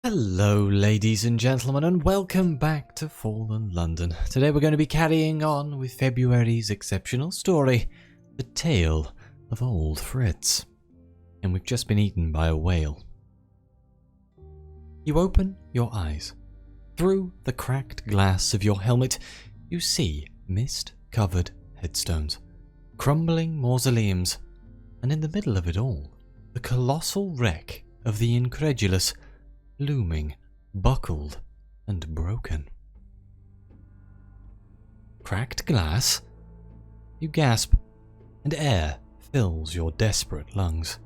Hello ladies and gentlemen, and welcome back to Fallen London. Today we're going to be carrying on with February's exceptional story, The Tale of Old Fritz. And we've just been eaten by a whale. You open your eyes. Through the cracked glass of your helmet, you see mist-covered headstones, crumbling mausoleums, and in the middle of it all, the colossal wreck of the Incredulous, looming, buckled, and broken. Cracked glass? You gasp, and air fills your desperate lungs.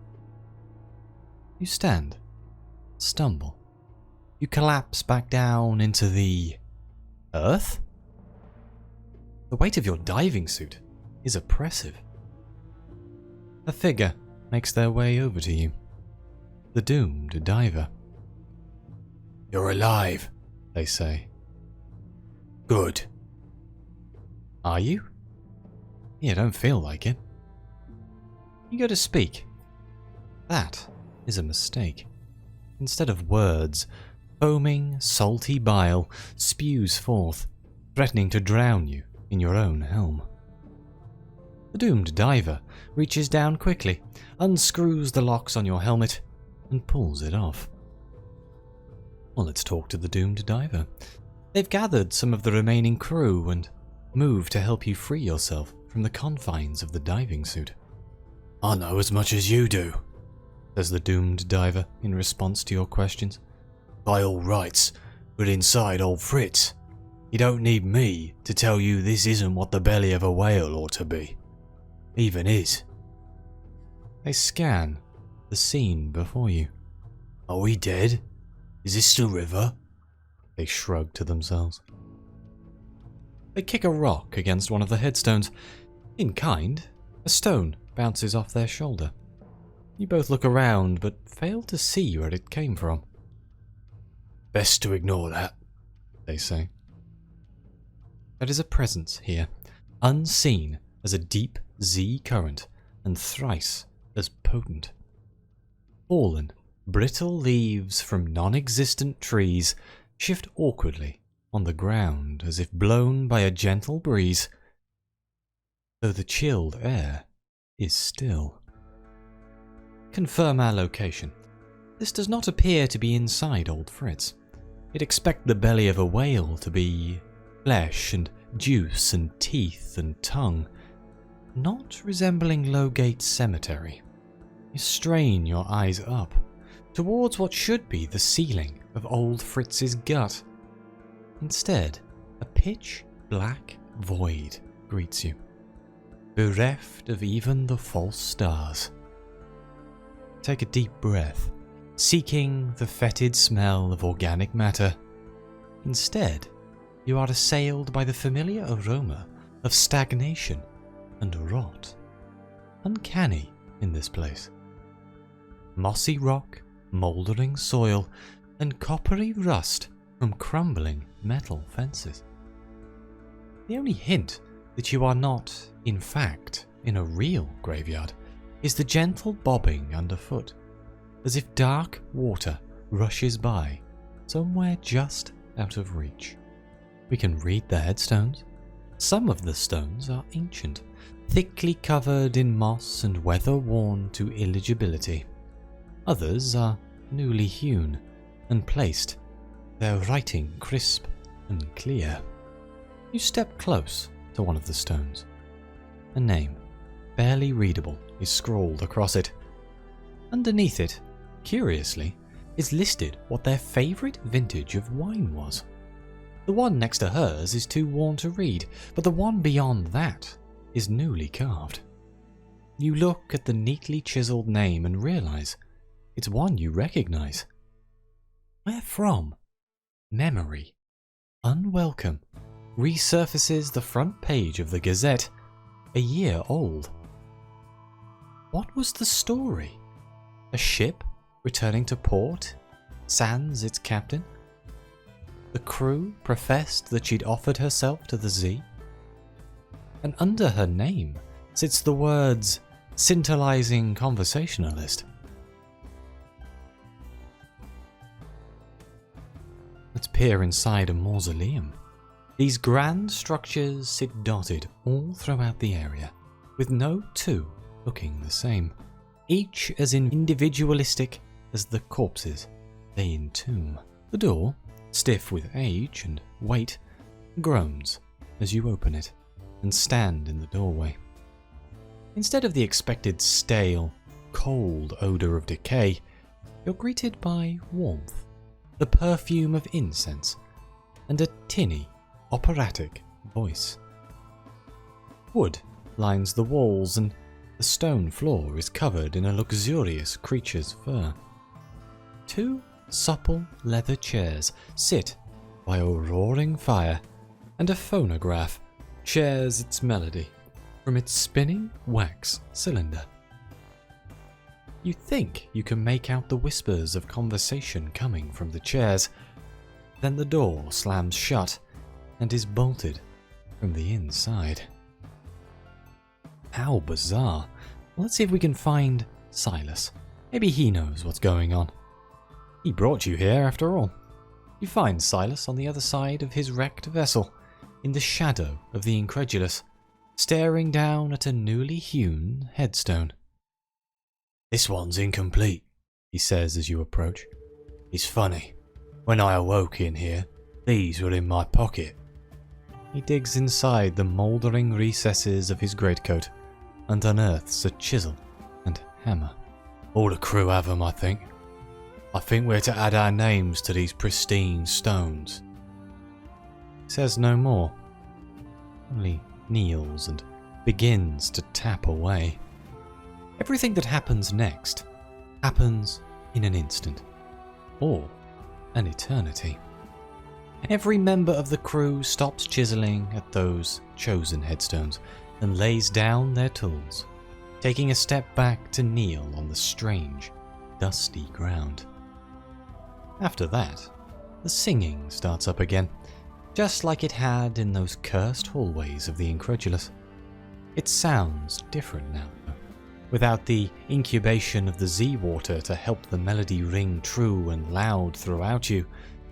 You stand, stumble. You collapse back down into the earth? The weight of your diving suit is oppressive. A figure makes their way over to you. The doomed diver. "You're alive," they say. "Good." Are you? You don't feel like it. You go to speak. That is a mistake. Instead of words, foaming, salty bile spews forth, threatening to drown you in your own helm. The doomed diver reaches down quickly, unscrews the locks on your helmet, and pulls it off. Well, let's talk to the doomed diver. They've gathered some of the remaining crew and moved to help you free yourself from the confines of the diving suit. "I know as much as you do," says the doomed diver in response to your questions. "By all rights, we're inside Old Fritz. You don't need me to tell you this isn't what the belly of a whale ought to be. Even is." They scan the scene before you. "Are we dead? Is this the river?" They shrug to themselves. They kick a rock against one of the headstones. In kind, a stone bounces off their shoulder. You both look around, but fail to see where it came from. "Best to ignore that," they say. There is a presence here, unseen as a deep Z current and thrice as potent. Fallen, brittle leaves from non-existent trees shift awkwardly on the ground as if blown by a gentle breeze, though the chilled air is still. Confirm our location. This does not appear to be inside Old Fritz. You'd expect the belly of a whale to be flesh and juice and teeth and tongue, not resembling Lowgate Cemetery. You strain your eyes up towards what should be the ceiling of Old Fritz's gut. Instead, a pitch-black void greets you, bereft of even the false stars. Take a deep breath, seeking the fetid smell of organic matter. Instead, you are assailed by the familiar aroma of stagnation and rot. Uncanny in this place. Mossy rock, mouldering soil, and coppery rust from crumbling metal fences. The only hint that you are not, in fact, in a real graveyard is the gentle bobbing underfoot, as if dark water rushes by, somewhere just out of reach. We can read the headstones. Some of the stones are ancient, thickly covered in moss and weather-worn to illegibility. Others are newly hewn and placed, their writing crisp and clear. You step close to one of the stones. A name, barely readable, is scrawled across it. Underneath it, curiously, is listed what their favourite vintage of wine was. The one next to hers is too worn to read, but the one beyond that is newly carved. You look at the neatly chiselled name and realise it's one you recognise. Where from? Memory, unwelcome, resurfaces the front page of the Gazette, a year old. What was the story? A ship returning to port, sans its captain? The crew professed that she'd offered herself to the Z? And under her name sits the words "scintilizing conversationalist." appear inside a mausoleum. These grand structures sit dotted all throughout the area, with no two looking the same, each as individualistic as the corpses they entomb. The door, stiff with age and weight, groans as you open it and stand in the doorway. Instead of the expected stale, cold odor of decay, you're greeted by warmth, the perfume of incense, and a tinny, operatic voice. Wood lines the walls and the stone floor is covered in a luxurious creature's fur. 2 supple leather chairs sit by a roaring fire, and a phonograph shares its melody from its spinning wax cylinder. You think you can make out the whispers of conversation coming from the chairs, then the door slams shut and is bolted from the inside. How bizarre. Let's see if we can find Silas. Maybe he knows what's going on. He brought you here after all. You find Silas on the other side of his wrecked vessel, in the shadow of the Incredulous, staring down at a newly hewn headstone. "This one's incomplete," he says as you approach. "It's funny. When I awoke in here, these were in my pocket." He digs inside the mouldering recesses of his greatcoat and unearths a chisel and hammer. "All the crew have them, I think. I think we're to add our names to these pristine stones." He says no more, only kneels and begins to tap away. Everything that happens next happens in an instant, or an eternity. Every member of the crew stops chiseling at those chosen headstones and lays down their tools, taking a step back to kneel on the strange, dusty ground. After that, the singing starts up again, just like it had in those cursed hallways of the Incredulous. It sounds different now, though, without the incubation of the Z-water to help the melody ring true and loud throughout you,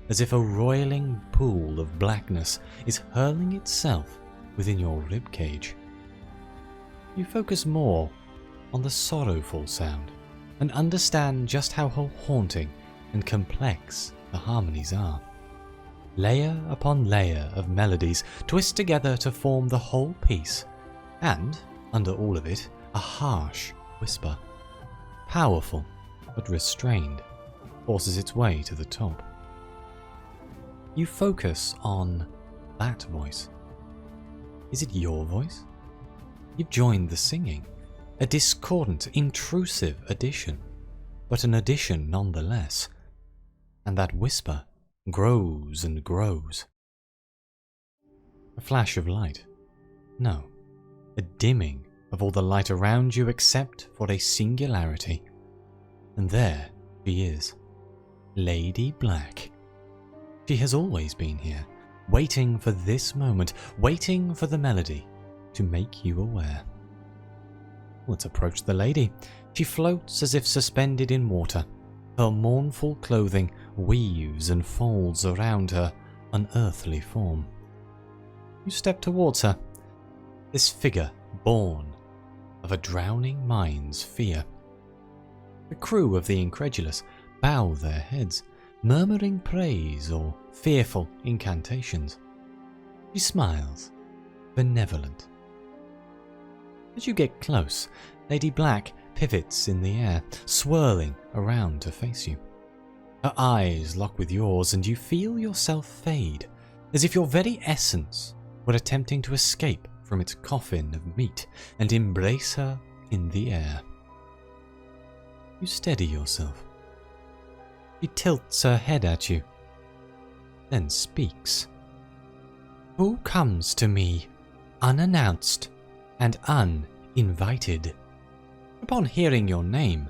as if a roiling pool of blackness is hurling itself within your ribcage. You focus more on the sorrowful sound and understand just how haunting and complex the harmonies are. Layer upon layer of melodies twist together to form the whole piece, and, under all of it, a harsh whisper, powerful but restrained, forces its way to the top. You focus on that voice. Is it your voice? You've joined the singing, a discordant, intrusive addition, but an addition nonetheless. And that whisper grows and grows. A flash of light. No, a dimming of all the light around you except for a singularity. And there she is, Lady Black. She has always been here, waiting for this moment, waiting for the melody to make you aware. Let's approach the lady. She floats as if suspended in water. Her mournful clothing weaves and folds around her unearthly form. You step towards her, this figure born of a drowning mind's fear. The crew of the Incredulous bow their heads, murmuring praise or fearful incantations. She smiles, benevolent. As you get close, Lady Black pivots in the air, swirling around to face you. Her eyes lock with yours and you feel yourself fade, as if your very essence were attempting to escape from its coffin of meat and embrace her in the air. You steady yourself. She tilts her head at you, then speaks. "Who comes to me, unannounced and uninvited?" Upon hearing your name,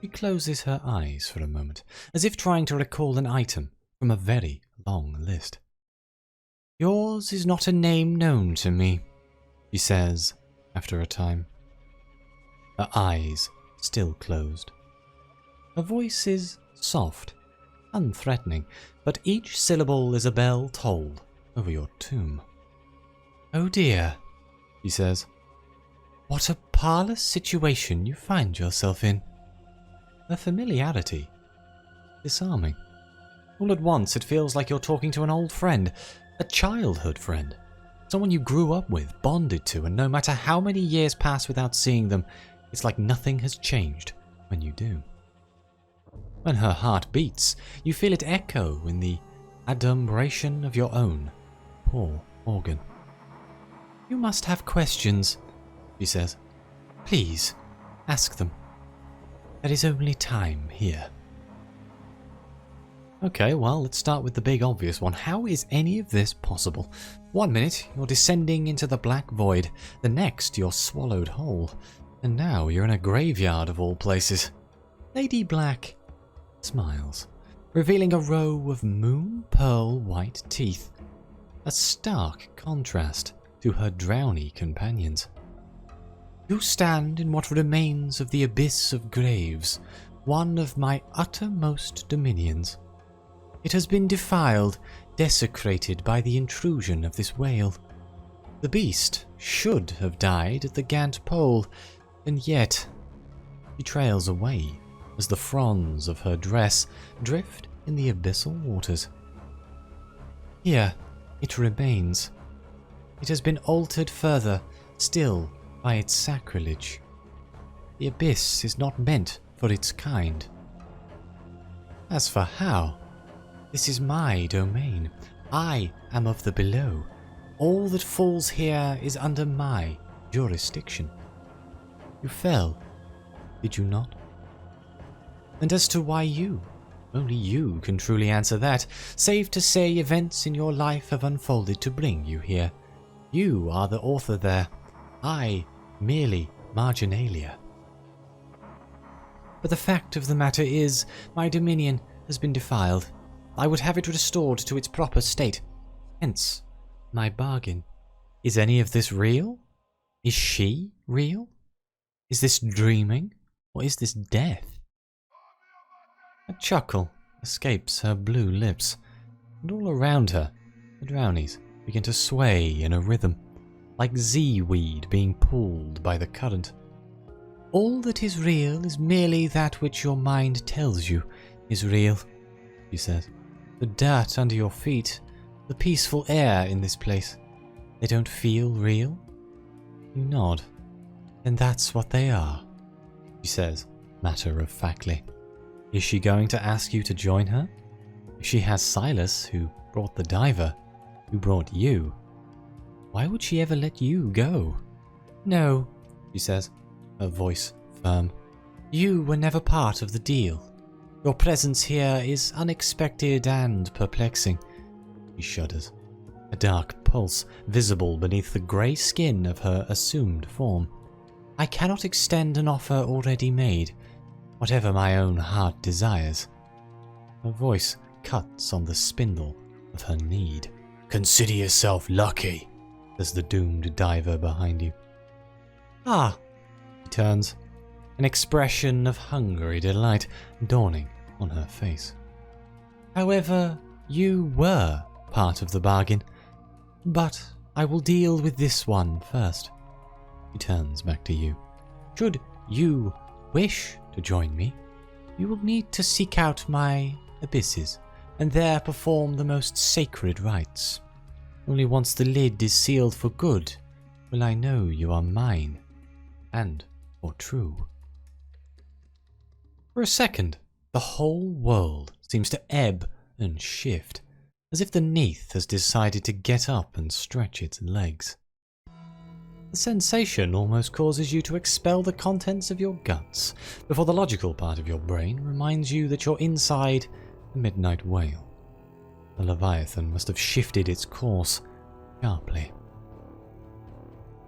she closes her eyes for a moment, as if trying to recall an item from a very long list. "Yours is not a name known to me," she says after a time. Her eyes still closed. Her voice is soft, unthreatening, but each syllable is a bell tolled over your tomb. "Oh dear," she says. "What a parlous situation you find yourself in." Her familiarity, disarming. All at once it feels like you're talking to an old friend, a childhood friend, someone you grew up with, bonded to, and no matter how many years pass without seeing them, it's like nothing has changed when you do. When her heart beats, you feel it echo in the adumbration of your own poor organ. "You must have questions," she says. "Please, ask them. There is only time here." Okay, well, let's start with the big obvious one. How is any of this possible? 1 minute, you're descending into the black void. The next, you're swallowed whole. And now you're in a graveyard of all places. Lady Black smiles, revealing a row of moon pearl white teeth. A stark contrast to her drowny companions. "You stand in what remains of the abyss of graves, one of my uttermost dominions. It has been defiled, desecrated by the intrusion of this whale. The beast should have died at the Gant Pole, and yet..." She trails away as the fronds of her dress drift in the abyssal waters. "Here it remains. It has been altered further, still by its sacrilege. The abyss is not meant for its kind. As for how, this is my domain. I am of the below. All that falls here is under my jurisdiction. You fell, did you not? And as to why you, only you can truly answer that, save to say events in your life have unfolded to bring you here. You are the author there, I merely marginalia. But the fact of the matter is, my dominion has been defiled. I would have it restored to its proper state. Hence, my bargain. Is any of this real? Is she real? Is this dreaming? Or is this death? A chuckle escapes her blue lips, and all around her, the drownies begin to sway in a rhythm, like Z-weed being pulled by the current. All that is real is merely that which your mind tells you is real, she says. The dirt under your feet, the peaceful air in this place, they don't feel real? You nod. And that's what they are, she says, matter-of-factly. Is she going to ask you to join her? If she has Silas, who brought the diver, who brought you, why would she ever let you go? No, she says, her voice firm. You were never part of the deal. Your presence here is unexpected and perplexing. She shudders, a dark pulse visible beneath the grey skin of her assumed form. I cannot extend an offer already made, whatever my own heart desires. Her voice cuts on the spindle of her need. Consider yourself lucky, says the doomed diver behind you. Ah, he turns, an expression of hungry delight dawning on her face. However, you were part of the bargain, but I will deal with this one first. He turns back to you. Should you wish to join me, you will need to seek out my abysses, and there perform the most sacred rites. Only once the lid is sealed for good will I know you are mine, and for true. For a second, the whole world seems to ebb and shift, as if the Neath has decided to get up and stretch its legs. The sensation almost causes you to expel the contents of your guts, before the logical part of your brain reminds you that you're inside a midnight whale. The Leviathan must have shifted its course sharply.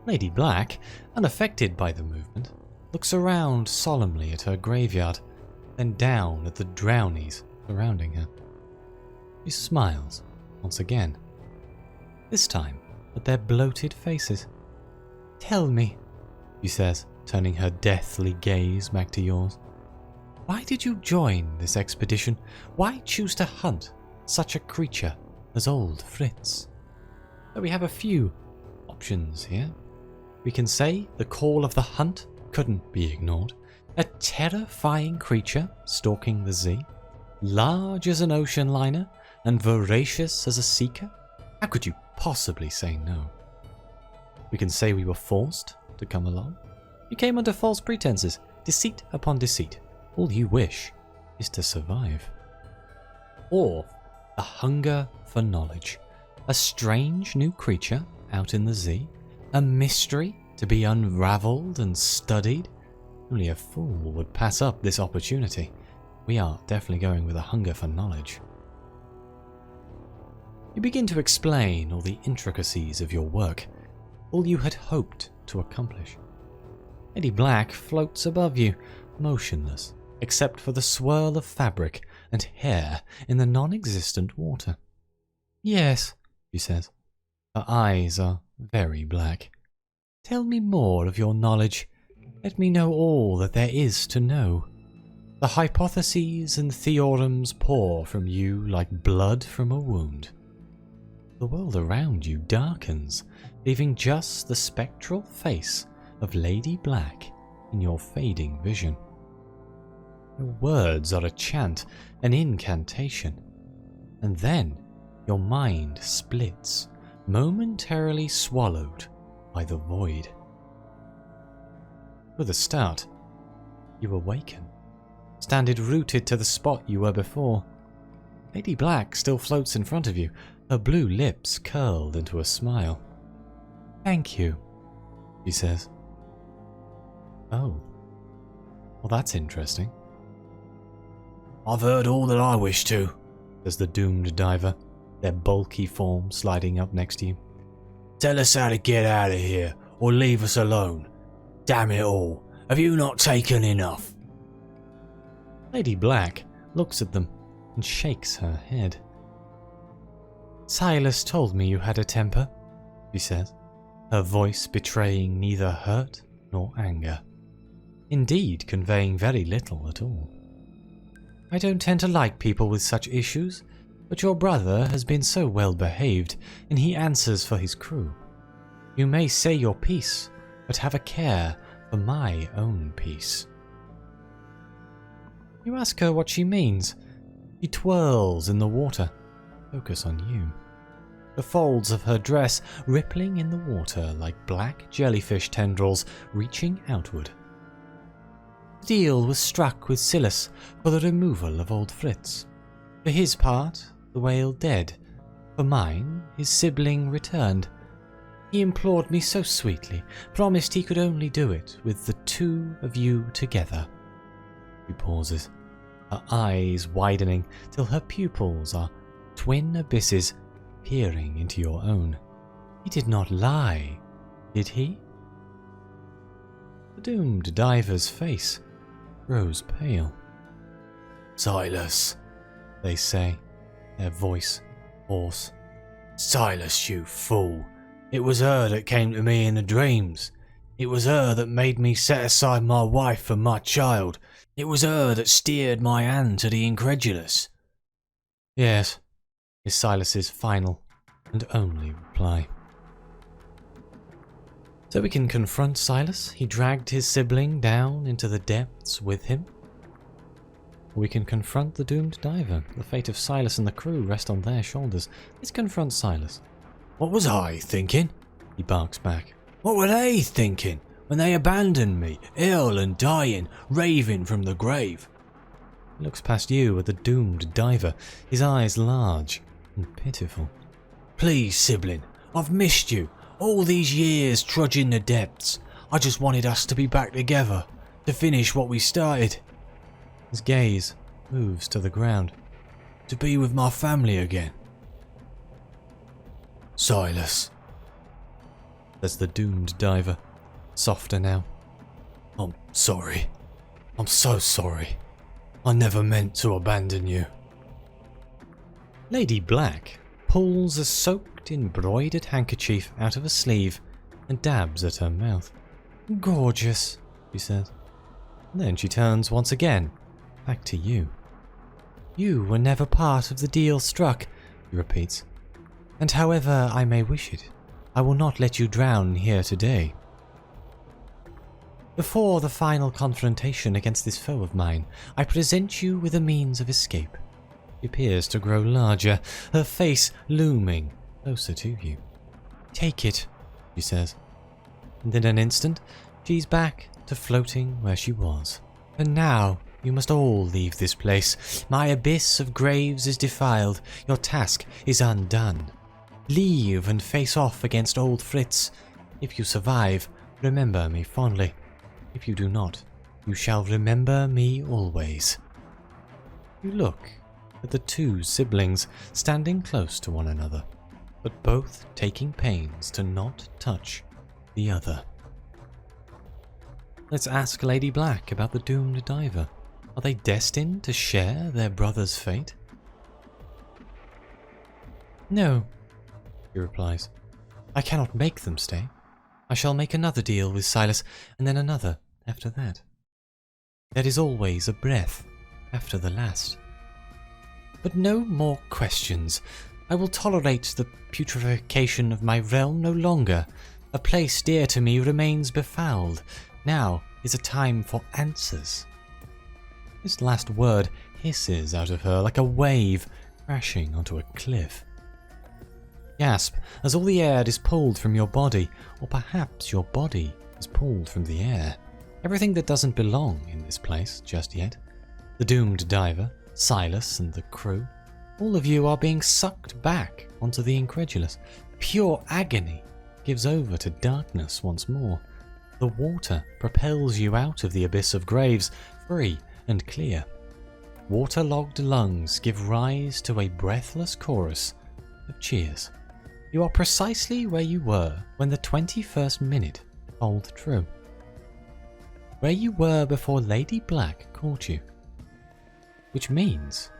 Lady Black, unaffected by the movement, looks around solemnly at her graveyard, then down at the drownies surrounding her. She smiles once again, this time at their bloated faces. Tell me, she says, turning her deathly gaze back to yours. Why did you join this expedition? Why choose to hunt such a creature as Old Fritz? So we have a few options here. We can say the call of the hunt couldn't be ignored. A terrifying creature stalking the sea, large as an ocean liner and voracious as a seeker. How could you possibly say no? We can say we were forced to come along. You came under false pretenses, deceit upon deceit. All you wish is to survive. Or a hunger for knowledge. A strange new creature out in the sea. A mystery to be unravelled and studied. Only a fool would pass up this opportunity. We are definitely going with a hunger for knowledge. You begin to explain all the intricacies of your work, all you had hoped to accomplish. Lady Black floats above you, motionless, except for the swirl of fabric and hair in the non-existent water. Yes, she says. Her eyes are very black. Tell me more of your knowledge. Let me know all that there is to know. The hypotheses and theorems pour from you like blood from a wound. The world around you darkens, leaving just the spectral face of Lady Black in your fading vision. Your words are a chant, an incantation, and then your mind splits, momentarily swallowed by the void. With a start, you awaken, standing rooted to the spot you were before. Lady Black still floats in front of you, her blue lips curled into a smile. Thank you, she says. Oh, well that's interesting. I've heard all that I wish to, says the doomed diver, their bulky form sliding up next to you. Tell us how to get out of here, or leave us alone. Damn it all, have you not taken enough? Lady Black looks at them and shakes her head. Silas told me you had a temper, she says, her voice betraying neither hurt nor anger. Indeed, conveying very little at all. I don't tend to like people with such issues, but your brother has been so well behaved, and he answers for his crew. You may say your piece, but have a care for my own peace. You ask her what she means. She twirls in the water. Focus on you. The folds of her dress rippling in the water like black jellyfish tendrils reaching outward. The deal was struck with Silas for the removal of Old Fritz. For his part, the whale dead. For mine, his sibling returned. He implored me so sweetly, promised he could only do it with the two of you together. She pauses, her eyes widening till her pupils are twin abysses peering into your own. He did not lie, did he? The doomed diver's face grows pale. Silas, they say, their voice hoarse. Silas, you fool. It was her that came to me in the dreams. It was her that made me set aside my wife for my child. It was her that steered my hand to the Incredulous. Yes, is Silas's final and only reply. So we can confront Silas. He dragged his sibling down into the depths with him. Or we can confront the doomed diver. The fate of Silas and the crew rest on their shoulders. Let's confront Silas. What was I thinking? He barks back. What were they thinking when they abandoned me, ill and dying, raving from the grave? He looks past you at the doomed diver, his eyes large and pitiful. Please, sibling, I've missed you. All these years trudging the depths. I just wanted us to be back together, to finish what we started. His gaze moves to the ground. To be with my family again. Silas, says the doomed diver, softer now. I'm sorry. I'm so sorry. I never meant to abandon you. Lady Black pulls a soaked embroidered handkerchief out of a sleeve and dabs at her mouth. Gorgeous, she says. Then she turns once again back to you. You were never part of the deal struck, he repeats. And however I may wish it, I will not let you drown here today. Before the final confrontation against this foe of mine, I present you with a means of escape. She appears to grow larger, her face looming closer to you. Take it, she says. And in an instant, she's back to floating where she was. And now, you must all leave this place. My abyss of graves is defiled. Your task is undone. Leave and face off against Old Fritz. If you survive, remember me fondly. If you do not, you shall remember me always. You look at the two siblings standing close to one another, but both taking pains to not touch the other. Let's ask Lady Black about the doomed diver. Are they destined to share their brother's fate? No, he replies. I cannot make them stay. I shall make another deal with Silas, and then another after that. There is always a breath after the last. But no more questions. I will tolerate the putrefaction of my realm no longer. A place dear to me remains befouled. Now is a time for answers. This last word hisses out of her like a wave crashing onto a cliff. Gasp as all the air is pulled from your body, or perhaps your body is pulled from the air. Everything that doesn't belong in this place just yet. The doomed diver, Silas and the crew, all of you are being sucked back onto the Incredulous. Pure agony gives over to darkness once more. The water propels you out of the abyss of graves, free and clear. Waterlogged lungs give rise to a breathless chorus of cheers. You are precisely where you were when the 21st minute told true. Where you were before Lady Black caught you. Which means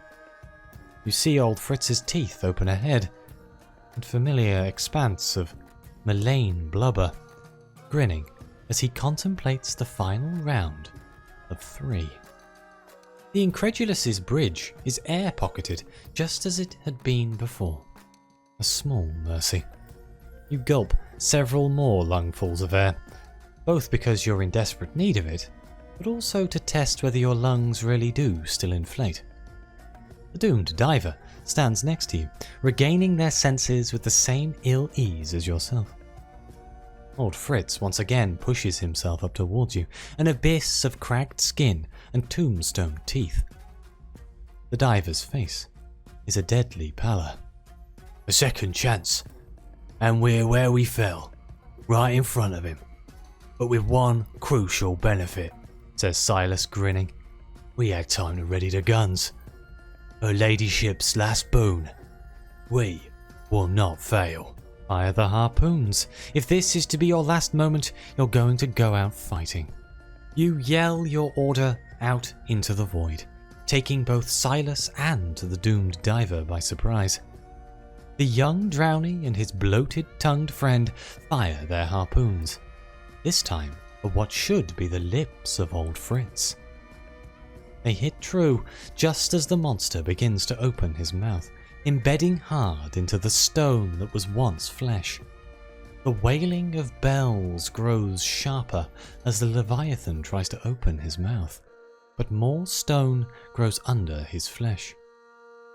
you see Old Fritz's teeth open ahead, and familiar expanse of malign blubber, grinning as he contemplates the final round of 3. The Incredulous's bridge is air-pocketed just as it had been before. A small mercy. You gulp several more lungfuls of air, both because you're in desperate need of it, but also to test whether your lungs really do still inflate. The doomed diver stands next to you, regaining their senses with the same ill ease as yourself. Old Fritz once again pushes himself up towards you, an abyss of cracked skin and tombstone teeth. The diver's face is a deadly pallor. A second chance, and we're where we fell, right in front of him. But with one crucial benefit, says Silas, grinning. We had time to ready the guns. Her ladyship's last boon. We will not fail. Fire the harpoons. If this is to be your last moment, you're going to go out fighting. You yell your order out into the void, taking both Silas and the doomed diver by surprise. The young drownie and his bloated-tongued friend fire their harpoons, this time for what should be the lips of Old Fritz. They hit true just as the monster begins to open his mouth, embedding hard into the stone that was once flesh. The wailing of bells grows sharper as the Leviathan tries to open his mouth, but more stone grows under his flesh.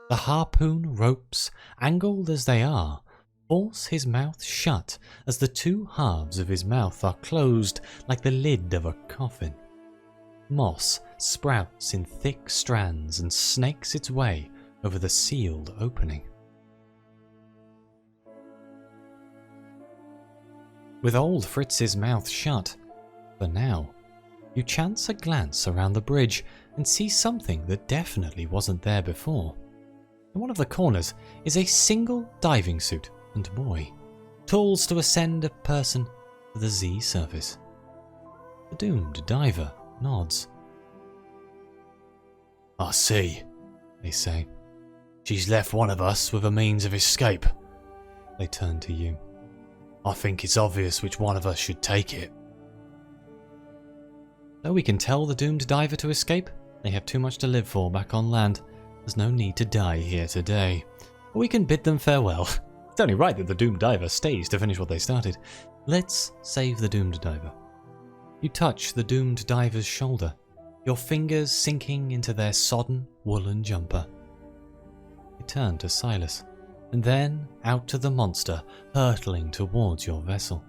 The harpoon ropes, angled as they are, force his mouth shut as the two halves of his mouth are closed like the lid of a coffin. Moss sprouts in thick strands and snakes its way over the sealed opening. With Old Fritz's mouth shut, for now, you chance a glance around the bridge and see something that definitely wasn't there before. In one of the corners is a single diving suit and buoy, tools to ascend a person to the Z surface. The doomed diver nods. I see, they say. She's left one of us with a means of escape. They turn to you. I think it's obvious which one of us should take it. So we can tell the doomed diver to escape? They have too much to live for back on land. There's no need to die here today. We can bid them farewell. It's only right that the doomed diver stays to finish what they started. Let's save the doomed diver. You touch the doomed diver's shoulder, your fingers sinking into their sodden woolen jumper. You turn to Silas, and then out to the monster hurtling towards your vessel.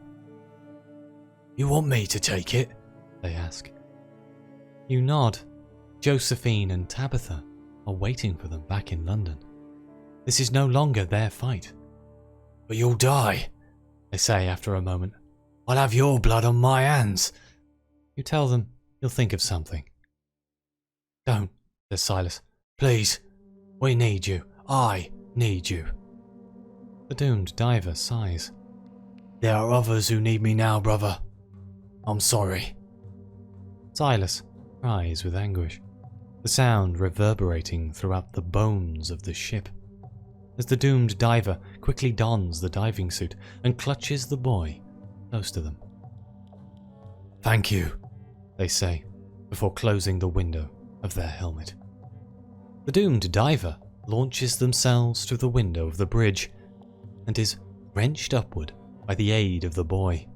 "You want me to take it?" they ask. You nod. Josephine and Tabitha are waiting for them back in London. This is no longer their fight. "But you'll die," they say after a moment. "I'll have your blood on my hands." You tell them you'll think of something. "Don't," says Silas. "Please, we need you. I need you." The doomed diver sighs. "There are others who need me now, brother. I'm sorry." Silas cries with anguish, the sound reverberating throughout the bones of the ship, as the doomed diver quickly dons the diving suit and clutches the boy close to them. "Thank you," they say, before closing the window of their helmet. The doomed diver launches themselves through the window of the bridge and is wrenched upward by the aid of the boy.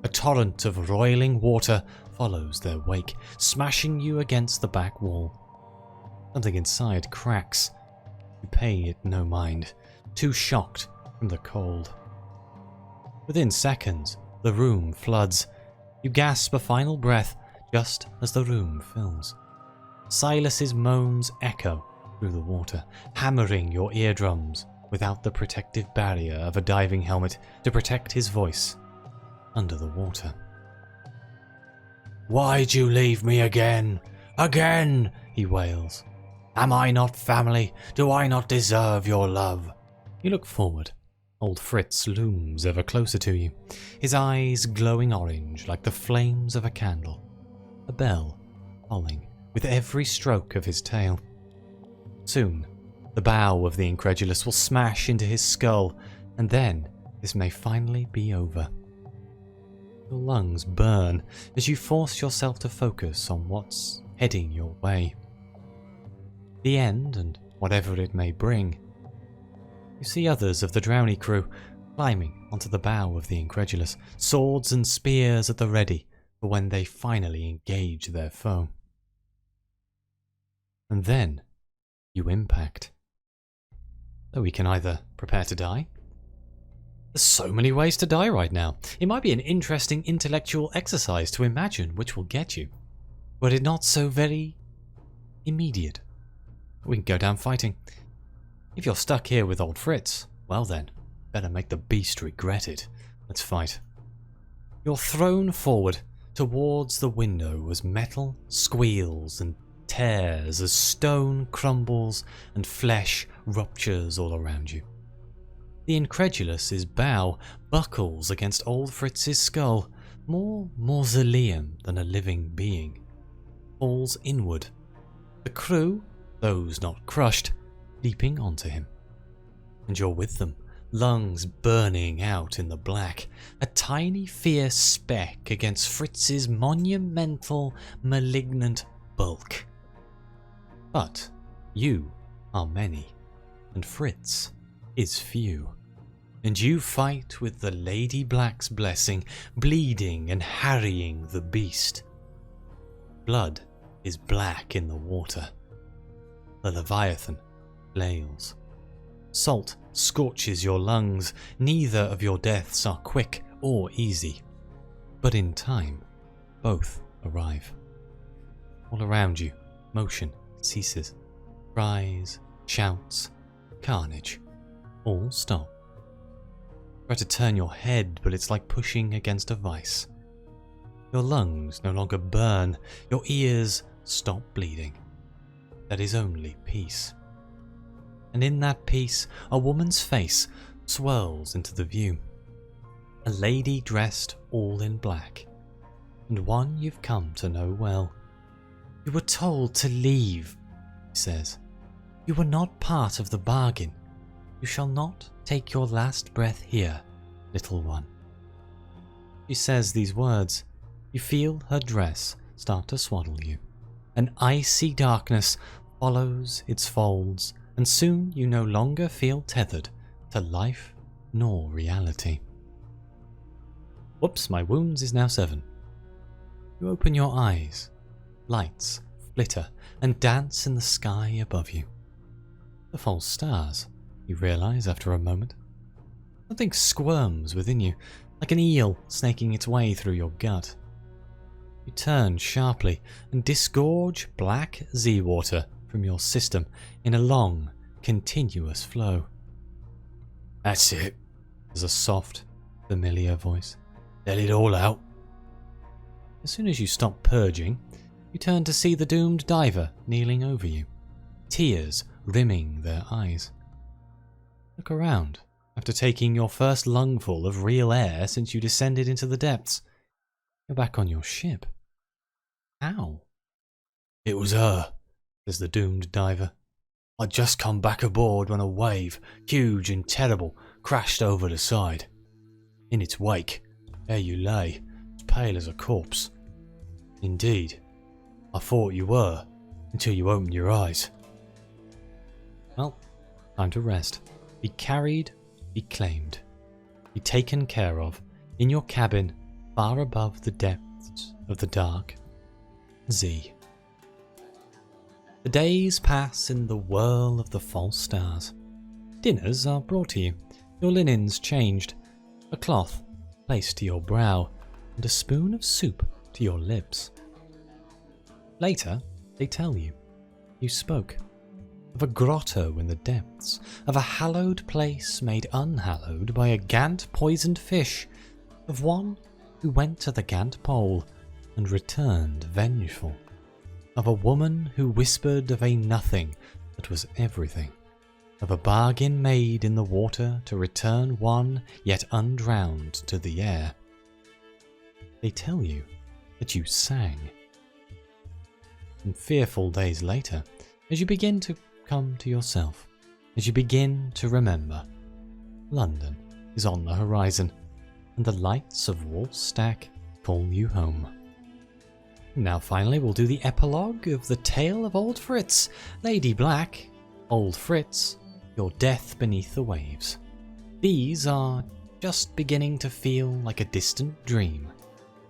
A torrent of roiling water follows their wake, smashing you against the back wall. Something inside cracks. You pay it no mind, too shocked from the cold. Within seconds, the room floods. You gasp a final breath just as the room fills. Silas's moans echo through the water, hammering your eardrums without the protective barrier of a diving helmet to protect his voice under the water. "Why'd you leave me again? Again?" he wails. "Am I not family? Do I not deserve your love?" You look forward. Old Fritz looms ever closer to you, his eyes glowing orange like the flames of a candle, a bell tolling with every stroke of his tail. Soon, the bow of the Incredulous will smash into his skull, and then this may finally be over. Your lungs burn as you force yourself to focus on what's heading your way. The end, and whatever it may bring. You see others of the Drowny crew climbing onto the bow of the Incredulous, swords and spears at the ready for when they finally engage their foe. And then you impact. So we can either prepare to die. There's so many ways to die right now. It might be an interesting intellectual exercise to imagine which will get you, but it's not so very immediate. We can go down fighting. If you're stuck here with Old Fritz, well then, better make the beast regret it. Let's fight. You're thrown forward towards the window as metal squeals and tears, as stone crumbles and flesh ruptures all around you. The Incredulous's bow buckles against Old Fritz's skull, more mausoleum than a living being, falls inward. The crew, those not crushed, leaping onto him. And you're with them, lungs burning out in the black, a tiny fierce speck against Fritz's monumental, malignant bulk. But you are many, and Fritz is few. And you fight with the Lady Black's blessing, bleeding and harrying the beast. Blood is black in the water. The Leviathan flails. Salt scorches your lungs. Neither of your deaths are quick or easy. But in time, both arrive. All around you, motion ceases. Cries, shouts, carnage, all stop. Try to turn your head, but it's like pushing against a vice. Your lungs no longer burn, your ears stop bleeding. That is only peace. And in that peace, a woman's face swirls into the view. A lady dressed all in black, and one you've come to know well. "You were told to leave," he says. "You were not part of the bargain. You shall not take your last breath here, little one." She says these words. You feel her dress start to swaddle you. An icy darkness follows its folds, and soon you no longer feel tethered to life nor reality. Whoops, my wounds is now 7. You open your eyes. Lights flitter and dance in the sky above you. The false stars, you realise after a moment. Something squirms within you, like an eel snaking its way through your gut. You turn sharply and disgorge black Z-water from your system in a long, continuous flow. "That's it," says a soft, familiar voice. "Let it all out." As soon as you stop purging, you turn to see the doomed diver kneeling over you, tears rimming their eyes. Look around after taking your first lungful of real air since you descended into the depths. You're back on your ship. How? "It was her," says the doomed diver. "I'd just come back aboard when a wave, huge and terrible, crashed over the side. In its wake, there you lay, as pale as a corpse. Indeed, I thought you were, until you opened your eyes." Well, time to rest. Be carried, be claimed, be taken care of, in your cabin, far above the depths of the dark Z. The days pass in the whirl of the false stars. Dinners are brought to you, your linens changed, a cloth placed to your brow, and a spoon of soup to your lips. Later, they tell you. You spoke. Of a grotto in the depths, of a hallowed place made unhallowed by a Gant poisoned fish, of one who went to the Gant pole and returned vengeful, of a woman who whispered of a nothing that was everything, of a bargain made in the water to return one yet undrowned to the air. They tell you that you sang. And fearful days later, as you begin to come to yourself, as you begin to remember, London is on the horizon, and the lights of Wolfstack call you home. Now finally we'll do the epilogue of the tale of Old Fritz, Lady Black, Old Fritz, your death beneath the waves. These are just beginning to feel like a distant dream.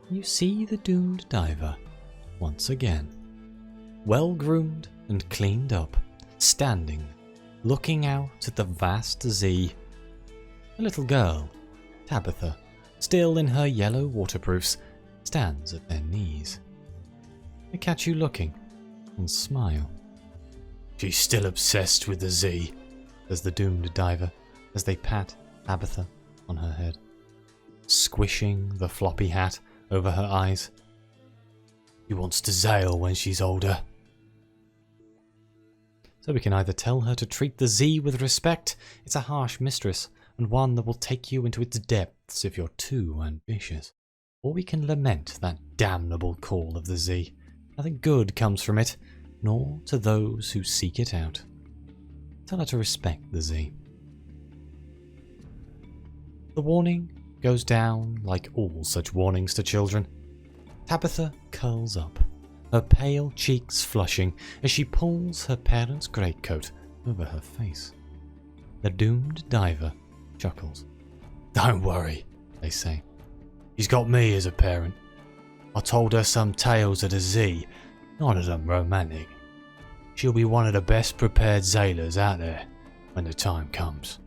You see the doomed diver once again, well groomed and cleaned up, standing, looking out at the vast Z. A little girl, Tabitha, still in her yellow waterproofs, stands at their knees. They catch you looking and smile. "She's still obsessed with the Z," says the doomed diver as they pat Tabitha on her head, squishing the floppy hat over her eyes. "She wants to sail when she's older." So we can either tell her to treat the Z with respect, it's a harsh mistress, and one that will take you into its depths if you're too ambitious. Or we can lament that damnable call of the Z. Nothing good comes from it, nor to those who seek it out. Tell her to respect the Z. The warning goes down like all such warnings to children. Tabitha curls up, her pale cheeks flushing as she pulls her parents' greatcoat over her face. The doomed diver chuckles. "Don't worry," they say. "She's got me as a parent. I told her some tales of the Z, none of them romantic. She'll be one of the best prepared sailors out there when the time comes."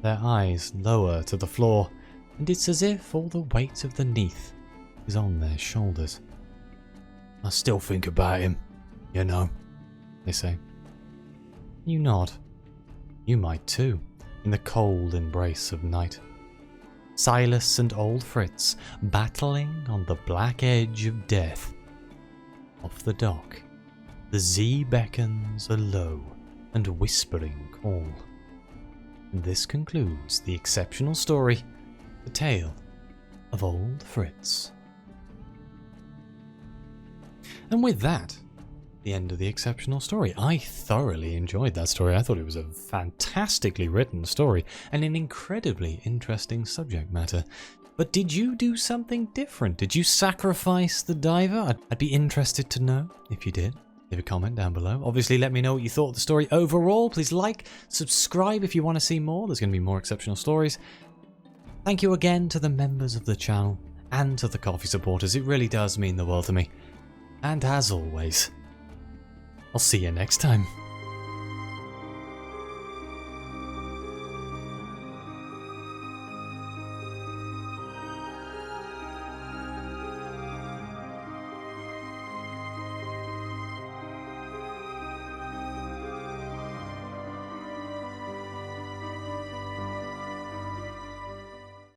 Their eyes lower to the floor, and it's as if all the weight of the Neath is on their shoulders. "I still think about him, you know," they say. You nod. You might too, in the cold embrace of night. Silas and Old Fritz battling on the black edge of death. Off the dock, the Z beckons a low and whispering call. And this concludes the exceptional story, the tale of Old Fritz. And with that, the end of the exceptional story. I thoroughly enjoyed that story. I thought it was a fantastically written story and an incredibly interesting subject matter. But did you do something different? Did you sacrifice the diver? I'd be interested to know if you did. Leave a comment down below. Obviously, let me know what you thought of the story overall. Please like, subscribe if you want to see more. There's going to be more exceptional stories. Thank you again to the members of the channel and to the coffee supporters. It really does mean the world to me. And as always, I'll see you next time.